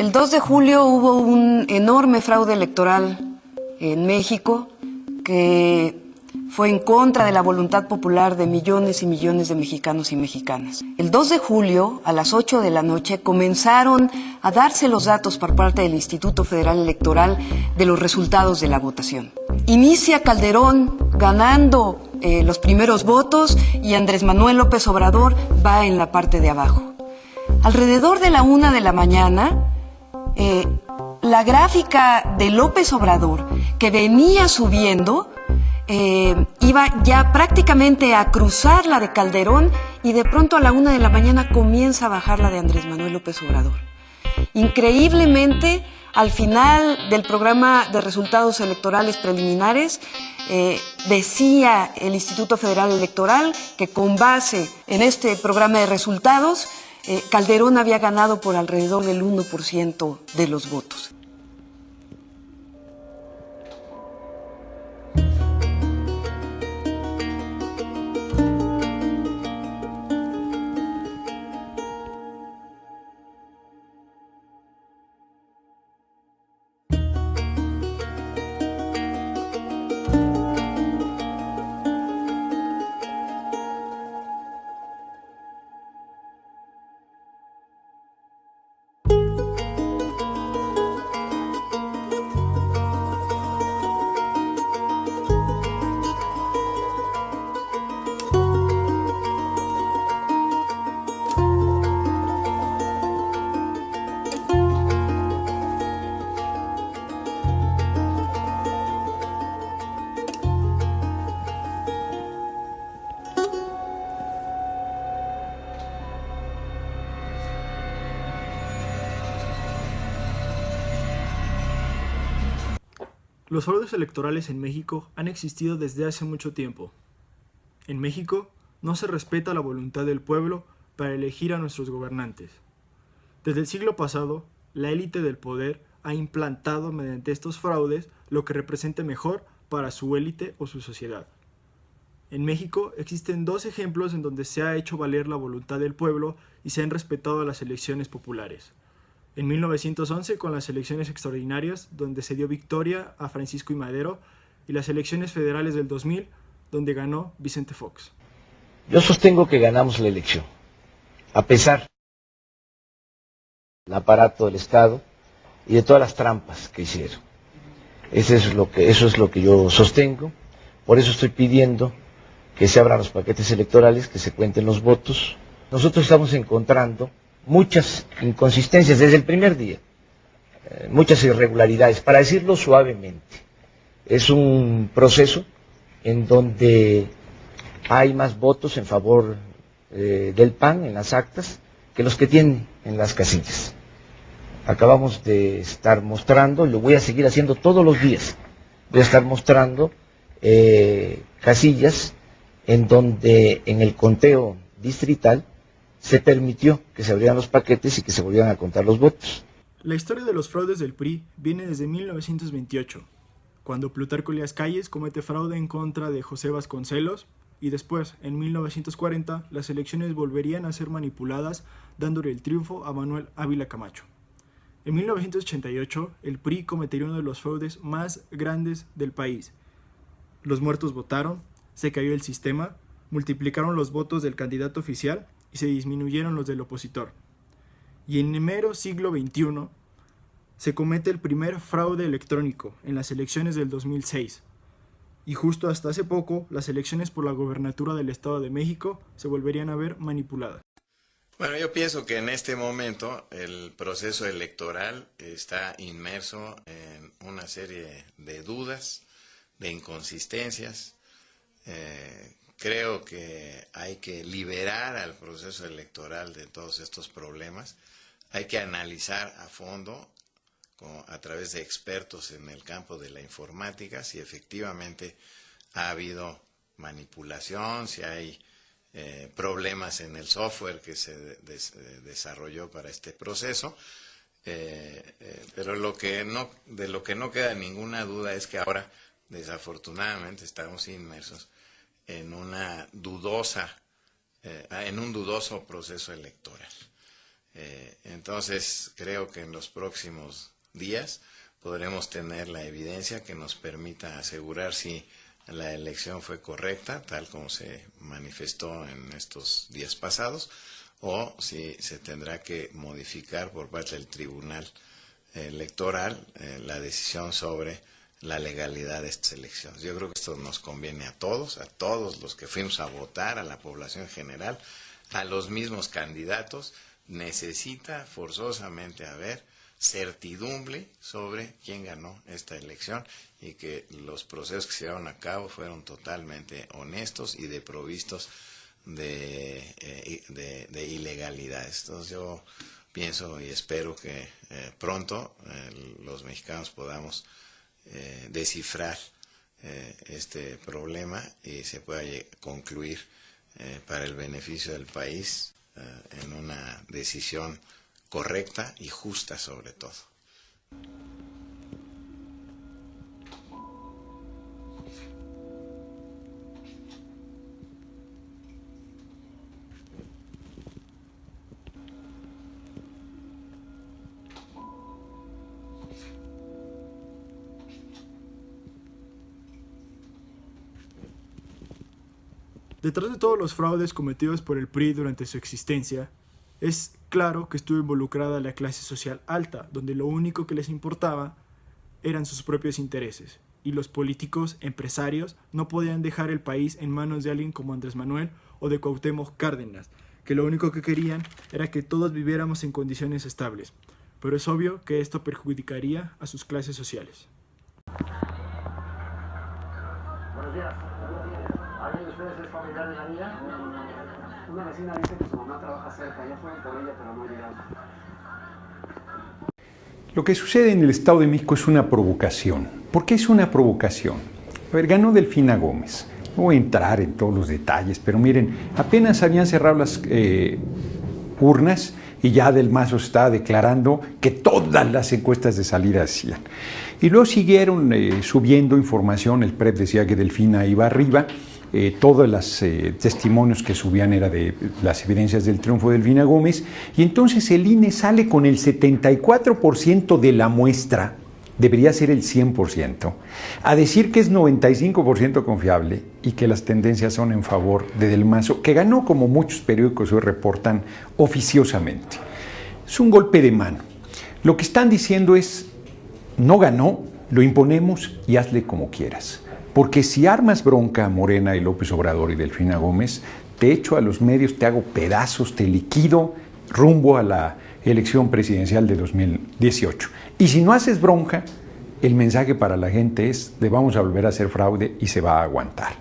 El 2 de julio hubo un enorme fraude electoral en México que fue en contra de la voluntad popular de millones y millones de mexicanos y mexicanas. El 2 de julio, a las 8 de la noche, comenzaron a darse los datos por parte del Instituto Federal Electoral de los resultados de la votación. Inicia Calderón ganando los primeros votos y Andrés Manuel López Obrador va en la parte de abajo. Alrededor de la 1 de la mañana, la gráfica de López Obrador, que venía subiendo, iba ya prácticamente a cruzar la de Calderón y de pronto a la 1 de la mañana comienza a bajar la de Andrés Manuel López Obrador. Increíblemente, al final del programa de resultados electorales preliminares, decía el Instituto Federal Electoral que con base en este programa de resultados, Calderón había ganado por alrededor del 1% de los votos. Los fraudes electorales en México han existido desde hace mucho tiempo. En México no se respeta la voluntad del pueblo para elegir a nuestros gobernantes. Desde el siglo pasado, la élite del poder ha implantado mediante estos fraudes lo que represente mejor para su élite o su sociedad. En México existen 2 ejemplos en donde se ha hecho valer la voluntad del pueblo y se han respetado las elecciones populares. En 1911 con las elecciones extraordinarias, donde se dio victoria a Francisco I. Madero, y las elecciones federales del 2000, donde ganó Vicente Fox. Yo sostengo que ganamos la elección, a pesar del aparato del Estado y de todas las trampas que hicieron. Eso es lo que yo sostengo, por eso estoy pidiendo que se abran los paquetes electorales, que se cuenten los votos. Nosotros estamos encontrando muchas inconsistencias desde el primer día, muchas irregularidades, para decirlo suavemente. Es un proceso en donde hay más votos en favor del PAN en las actas que los que tienen en las casillas. Acabamos de estar mostrando, lo voy a seguir haciendo todos los días, voy a estar mostrando casillas en donde en el conteo distrital se permitió que se abrieran los paquetes y que se volvieran a contar los votos. La historia de los fraudes del PRI viene desde 1928, cuando Plutarco Elías Calles comete fraude en contra de José Vasconcelos, y después, en 1940, las elecciones volverían a ser manipuladas, dándole el triunfo a Manuel Ávila Camacho. En 1988, el PRI cometería uno de los fraudes más grandes del país. Los muertos votaron, se cayó el sistema, multiplicaron los votos del candidato oficial y se disminuyeron los del opositor. Y en el mero siglo XXI se comete el primer fraude electrónico en las elecciones del 2006. Y justo hasta hace poco, las elecciones por la gobernatura del Estado de México se volverían a ver manipuladas. Bueno, yo pienso que en este momento el proceso electoral está inmerso en una serie de dudas, de inconsistencias. Creo que hay que liberar al proceso electoral de todos estos problemas. Hay que analizar a fondo, a través de expertos en el campo de la informática, si efectivamente ha habido manipulación, si hay problemas en el software que se desarrolló para este proceso. Pero de lo que no queda ninguna duda es que ahora, desafortunadamente, estamos inmersos en un dudoso proceso electoral. Entonces creo que en los próximos días podremos tener la evidencia que nos permita asegurar si la elección fue correcta, tal como se manifestó en estos días pasados, o si se tendrá que modificar por parte del Tribunal Electoral la decisión sobre la legalidad de estas elecciones. Yo creo que esto nos conviene a todos los que fuimos a votar, a la población en general, a los mismos candidatos. Necesita forzosamente haber certidumbre sobre quién ganó esta elección y que los procesos que se llevaron a cabo fueron totalmente honestos y desprovistos de ilegalidades. Entonces yo pienso y espero que pronto los mexicanos podamos descifrar este problema y se pueda concluir para el beneficio del país en una decisión correcta y justa sobre todo. Detrás de todos los fraudes cometidos por el PRI durante su existencia, es claro que estuvo involucrada la clase social alta, donde lo único que les importaba eran sus propios intereses, y los políticos, empresarios, no podían dejar el país en manos de alguien como Andrés Manuel o de Cuauhtémoc Cárdenas, que lo único que querían era que todos viviéramos en condiciones estables, pero es obvio que esto perjudicaría a sus clases sociales. Buenos días. ¿Alguien de ustedes es familiar de la niña? Una vecina dice que su mamá trabaja cerca. Ya fueron por ella, pero no llegaron. Lo que sucede en el Estado de México es una provocación. ¿Por qué es una provocación? A ver, ganó Delfina Gómez. No voy a entrar en todos los detalles, pero miren, apenas habían cerrado las urnas y ya Del Mazo está declarando que todas las encuestas de salida hacían. Y luego siguieron subiendo información, el PREP decía que Delfina iba arriba, todos los testimonios que subían era de las evidencias del triunfo de Delfina Gómez, y entonces el INE sale con el 74% de la muestra, debería ser el 100%, a decir que es 95% confiable y que las tendencias son en favor de Del Mazo, que ganó como muchos periódicos hoy reportan oficiosamente. Es un golpe de mano. Lo que están diciendo es, no ganó, lo imponemos y hazle como quieras. Porque si armas bronca a Morena y López Obrador y Delfina Gómez, te echo a los medios, te hago pedazos, te liquido rumbo a la elección presidencial de 2018. Y si no haces bronca, el mensaje para la gente es de vamos a volver a hacer fraude y se va a aguantar.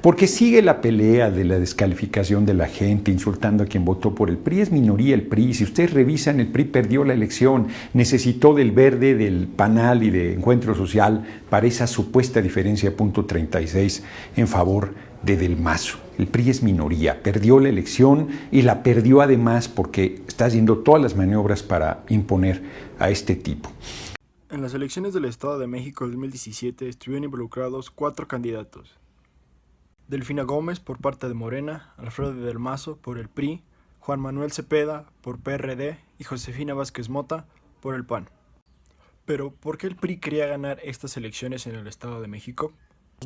Porque sigue la pelea de la descalificación de la gente, insultando a quien votó por el PRI. Es minoría el PRI. Si ustedes revisan, el PRI perdió la elección, necesitó del Verde, del PANAL y de Encuentro Social para esa supuesta diferencia .36 en favor de Del Mazo. El PRI es minoría, perdió la elección y la perdió además porque está haciendo todas las maniobras para imponer a este tipo. En las elecciones del Estado de México de 2017 estuvieron involucrados 4 candidatos. Delfina Gómez por parte de Morena, Alfredo Del Mazo por el PRI, Juan Manuel Cepeda por PRD y Josefina Vázquez Mota por el PAN. Pero, ¿por qué el PRI quería ganar estas elecciones en el Estado de México?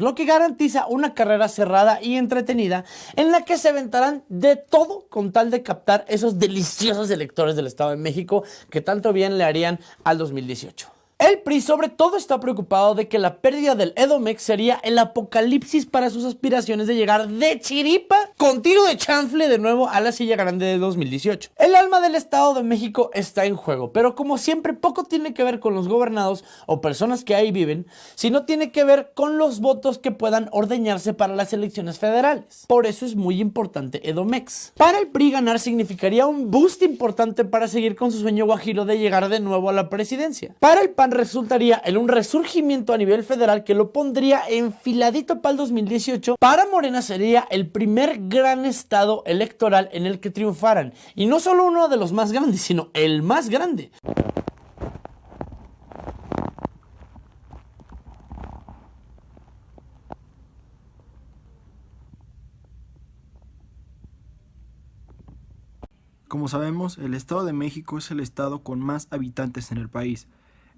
Lo que garantiza una carrera cerrada y entretenida en la que se aventarán de todo con tal de captar esos deliciosos electores del Estado de México que tanto bien le harían al 2018. El PRI sobre todo está preocupado de que la pérdida del Edomex sería el apocalipsis para sus aspiraciones de llegar de chiripa con tiro de chanfle de nuevo a la silla grande de 2018. El alma del Estado de México está en juego, pero como siempre poco tiene que ver con los gobernados o personas que ahí viven, sino tiene que ver con los votos que puedan ordeñarse para las elecciones federales. Por eso es muy importante Edomex. Para el PRI ganar significaría un boost importante para seguir con su sueño guajiro de llegar de nuevo a la presidencia. Para el PAN resultaría en un resurgimiento a nivel federal que lo pondría enfiladito para el 2018. Para Morena sería el primer gran estado electoral en el que triunfaran, y no solo uno de los más grandes, sino el más grande. Como sabemos, el Estado de México es el estado con más habitantes en el país.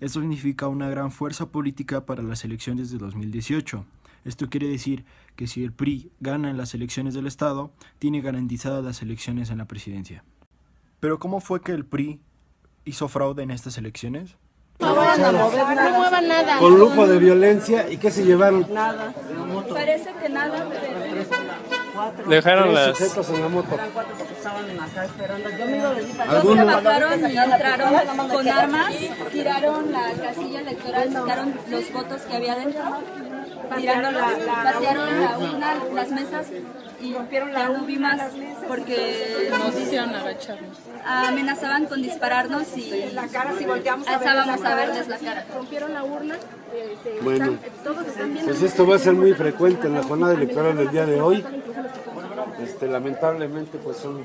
Esto significa una gran fuerza política para las elecciones de 2018. Esto quiere decir que si el PRI gana en las elecciones del estado, tiene garantizadas las elecciones en la presidencia. Pero ¿cómo fue que el PRI hizo fraude en estas elecciones? No muevan nada. Con lujo de violencia, ¿y qué se llevaron? Nada. Parece que nada. Dejaron las sujetos en la moto. Todos se evacuaron y entraron con armas, tiraron la casilla electoral, quitaron los votos que había dentro, patearon la urna, las mesas y ya no vi más porque nos hicieron agacharnos. Amenazaban con dispararnos y alzábamos a verles la cara. Rompieron la urna. Bueno, pues esto va a ser muy frecuente en la jornada electoral del día de hoy. Lamentablemente pues son...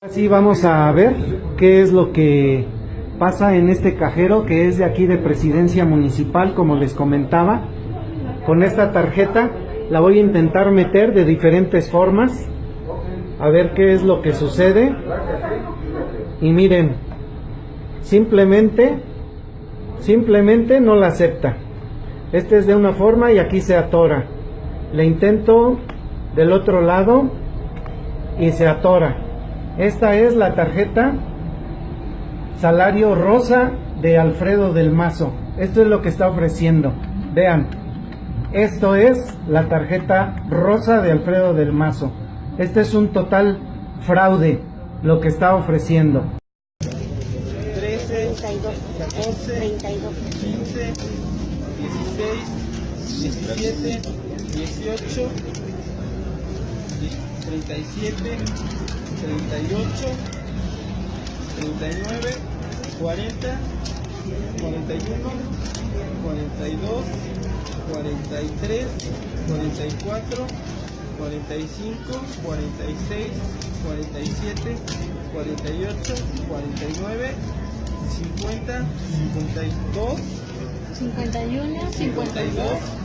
Así vamos a ver qué es lo que pasa en este cajero que es de aquí de Presidencia Municipal, como les comentaba. Con esta tarjeta la voy a intentar meter de diferentes formas, a ver qué es lo que sucede. Y miren, simplemente no la acepta. Este es de una forma y aquí se atora. Le intento del otro lado y se atora. Esta es la tarjeta Salario Rosa de Alfredo del Mazo. Esto es lo que está ofreciendo. Vean, esto es la tarjeta rosa de Alfredo del Mazo. Este es un total fraude lo que está ofreciendo. 13, 14, 15, 16, 17, 18, 37, 38, 39, 40, 41, 42, 43, 44, 45, 46, 47, 48, 49, 50, 52, 51, 52,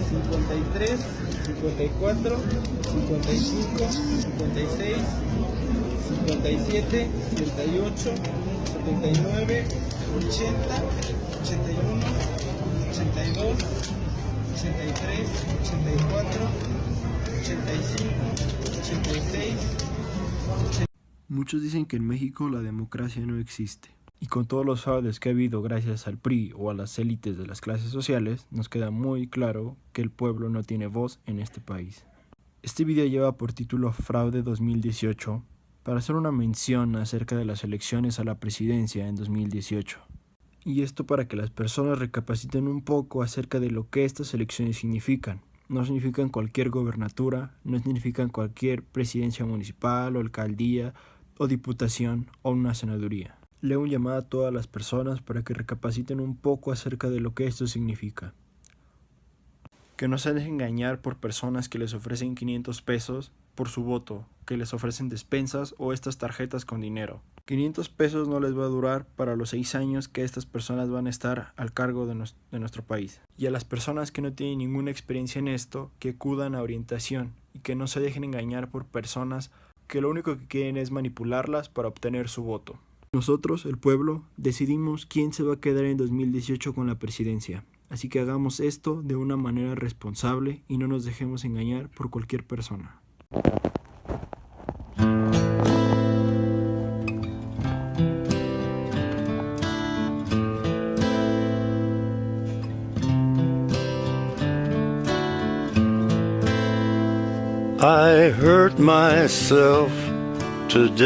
53, 54, 55, 56, 57, 78, 79, 80, 81, 82, 83, 84, 85, 86. Muchos dicen que en México la democracia no existe. Y con todos los fraudes que ha habido gracias al PRI o a las élites de las clases sociales, nos queda muy claro que el pueblo no tiene voz en este país. Este video lleva por título Fraude 2018 para hacer una mención acerca de las elecciones a la presidencia en 2018. Y esto para que las personas recapaciten un poco acerca de lo que estas elecciones significan. No significan cualquier gobernatura, no significan cualquier presidencia municipal o alcaldía o diputación o una senaduría. Leo un llamado a todas las personas para que recapaciten un poco acerca de lo que esto significa. Que no se dejen engañar por personas que les ofrecen 500 pesos por su voto, que les ofrecen despensas o estas tarjetas con dinero. 500 pesos no les va a durar para los 6 años que estas personas van a estar al cargo de nuestro país. Y a las personas que no tienen ninguna experiencia en esto, que acudan a orientación y que no se dejen engañar por personas que lo único que quieren es manipularlas para obtener su voto. Nosotros, el pueblo, decidimos quién se va a quedar en 2018 con la presidencia. Así que hagamos esto de una manera responsable y no nos dejemos engañar por cualquier persona. I hurt myself today.